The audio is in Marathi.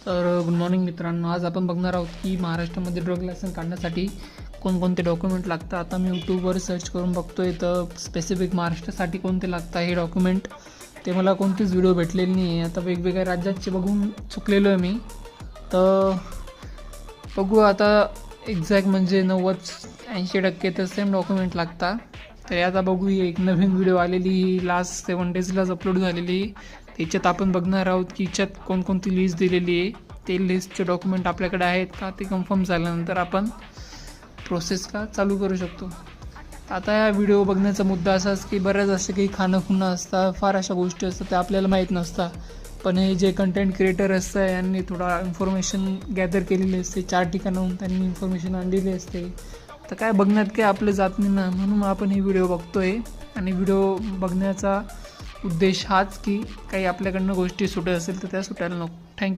तर गुड मॉर्निंग मित्रांनो, आज आपण बघणार आहोत की महाराष्ट्रामध्ये ड्रग लायसन काढण्यासाठी कोणकोणते डॉक्युमेंट लागतात. आता मी यूट्यूबवर सर्च करून बघतोय तर स्पेसिफिक महाराष्ट्रासाठी कोणते लागतात हे डॉक्युमेंट, ते मला कोणतेच व्हिडिओ भेटलेले नाही आहे. आता वेगवेगळ्या राज्यांचे बघून चुकलेलो आहे मी, तर बघू आता एक्झॅक्ट म्हणजे 90-80% तर सेम डॉक्युमेंट लागतात. तर आता बघू, ही एक नवीन व्हिडिओ आलेली लास्ट 7 डेजलाच अपलोड झालेली. त्याच्यात आपण बघणार आहोत की याच्यात कोणकोणती लिस्ट दिलेली आहे, ते लिस्टचे डॉक्युमेंट आपल्याकडे आहेत का ते कन्फर्म झाल्यानंतर आपण प्रोसेस का चालू करू शकतो. आता या व्हिडिओ बघण्याचा मुद्दा असाच की बऱ्याच असे काही खाणं खुणं असतात, फार अशा गोष्टी असतात त्या आपल्याला माहीत नसतात. पण हे जे कंटेंट क्रिएटर असतं यांनी थोडा इन्फॉर्मेशन गॅदर केलेली असते, 4 ठिकाणाहून त्यांनी इन्फॉर्मेशन आणलेली असते. तर काय बघण्यात काय आपलं जात नाही ना, म्हणून आपण ही व्हिडिओ बघतोय. आणि व्हिडिओ बघण्याचा उद्देश हाच की काही आपल्याकडनं गोष्टी सुटत असेल तर त्या सुटायला नको. थँक्यू.